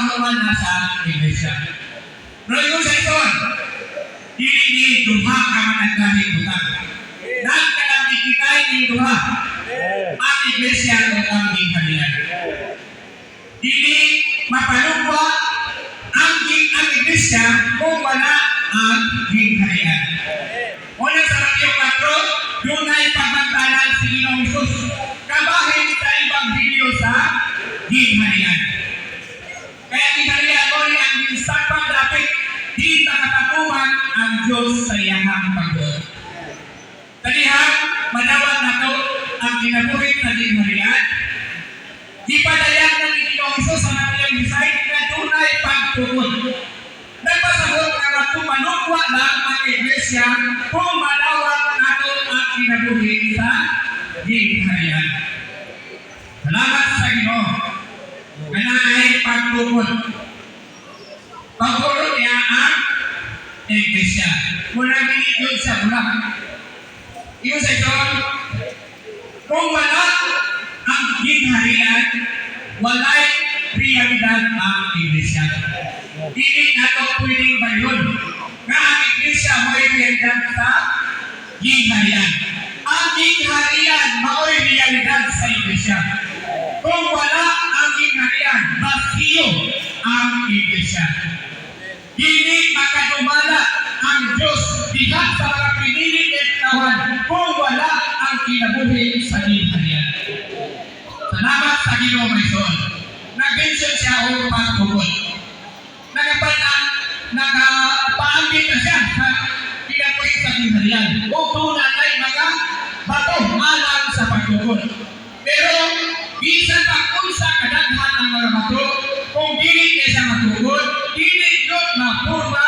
human na sa iglesia. Pero yung sa ito, hindi duha ka managdahing butang. Nagkalagikitay ni duha ang iglesia o ang gingharian. Hindi mapalugwa ang iglesia kung wala ang gingharian. Una sa Mateo 4, yun ay pagbantalan si Ginoong Hesus kabahin sa Ebanghelyo sa gingharian. Kaya gingharian mo rin ang ginsapang dapat di nakatakuman ang Diyos sa iyahang pagod. Talihan, manawag na to ang kinabuhin na gingharian. Di padayang ng Ginoong Hesus sa Mateo 16 na tunay pagtukod. Nagpasabot na magpumanukwa lang ang iglesia kung manawag na to ang kinabuhin sa gingharian. Salamat sa Ginoo. Kana ay pagtukod. Pagtukod niya ang iglesia. Mula ginit yun sa bulak. Iyon sa ito, kung wala ang gingharian, walay realidad ang iglesia. Hindi nato pwedeng bayon nga ang iglesia mo'y realidad sa gingharian. Ang gingharian mo'y realidad sa iglesia. Kung wala ang gingharian, basiyo ang iglesia. Hindi makadumala ang Diyos diha sa mga pinili at kawan kung wala ang kinabuhi sa gingharian. Salamat sa Ginoo Maison. Nag-mention siya o pagtukod. Nagapaambit na siya sa kinabuhi sa gingharian. O tunan ay mga bato alang sa pagtukod. Pero bisan pa kung sa kadaghan ang mga bato, kung dili niya siya matukod, dili Diyos mapurma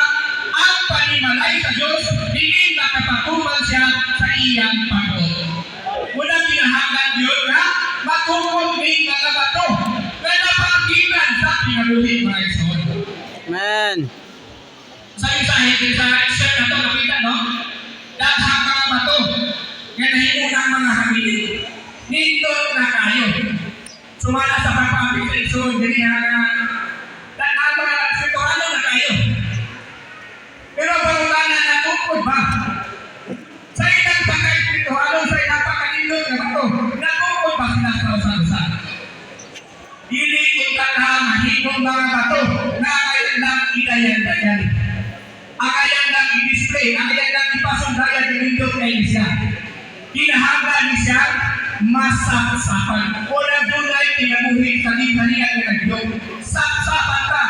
ang panimalay sa Diyos, dili nakapatuman siya sa iyang pagod. Muna pinahanggan Diyos na matukod ng mga bato na napagitan sa pinabuhi mga ison. Amen. Sa isahin sa isip na ito, nakita, no? Daghang mga bato na nahimunang mga hamili. Nito na kayo. Sumala sa pagpapit sa iso, diri na mga sitwano na kayo. Pero pagkakanan na tukod ba? Sa ilang pagkaipituhalo, sa ilang pagkalinod na bato, natukod ba sila sa usan-usan? Dili kung tala, mahigong mga bato na ngayon lang idayan-dayan. Ang ngayon lang i-display, ang ngayon lang ipasundayan ng lindot na isya. Kinahanggan ni siya masaksapan. Wala dunay kinabuhi sa gingharian ng nagdong. Saksapan ka.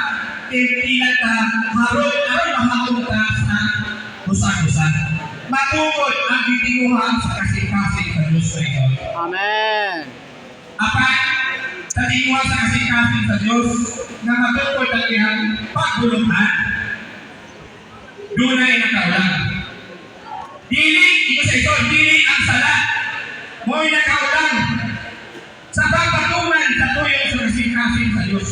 Tintilan ka. Haroy mahakot ka sa usan-usan. Matungkol ang bitinguhan sa kasing-kasing sa Diyos sa iyo. Amen. Apat, sa tinguhan sa kasing-kasing sa Diyos na matungkol ang iyang pagbulungan, dunay nakaulang. Dili, ito sa ito, dili ang sala. Mo'y nakaulang sa pagpatuman sa tuyong sa kasing-kasing sa Diyos.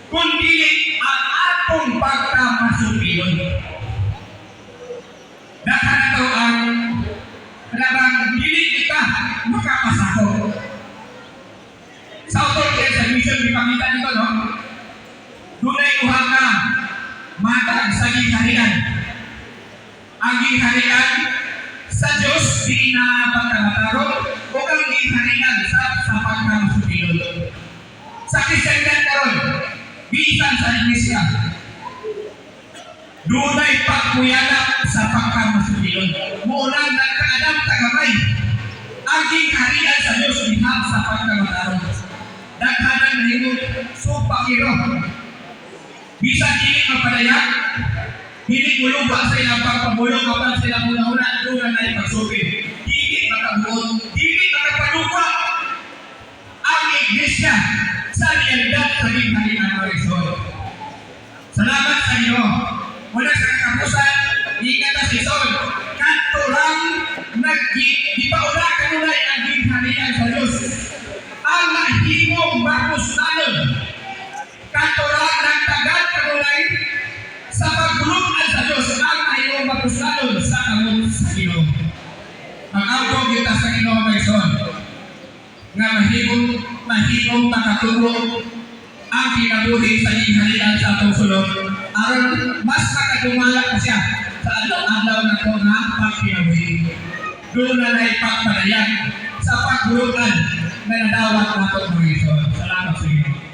Kundi ang atong pagkamasupiyon. Daka na ito ang labang dili kita makapasako. Sa authority sa mission, ipakita nito, no? Dunay kuha ka matag sa gingharian. Ang gingharian sa Diyos di na pagkamataro o ang gingharian sa pagkamasupiyon. Sa Kristiyan karon, bisan sa iglesia, dunay pagkuyanap sa pagkamasupiyon. Mula nagkaadam kagamay ang gingharian sa Diyos diha sa pagkamataro. Daghanan na himog supakiro. Bisan dili mapadaya, hindi muluba sa ilang pagpabulong kapag sila muna-una doon na ipagsubi. Hindi makabuot, hindi makapalupa ang iglesia sa realidad sa gingharian ng Rizal. Salamat sa iyo. Mula sa katapusan, ingat na si Sol. Kanto lang nagpaula kanunay ang gingharian sa Diyos. Ang mahimong bakusnanon. Kanto lang nagtagal kanunay sa pagbulungan sa Diyos ang mahimong bakusnanon sa kamot sa Ginoo. Mag-ampong kita sa Ginoo Maison nga mahimong takatulong ang kinabuhi sa halian sa atong sulod aron mas makadumala pa siya sa adlaw na to nga pagkinabuhi. Doon na naipagpadayan sa pagburugan na nadawat nato ng Iso. Salamat sa inyo.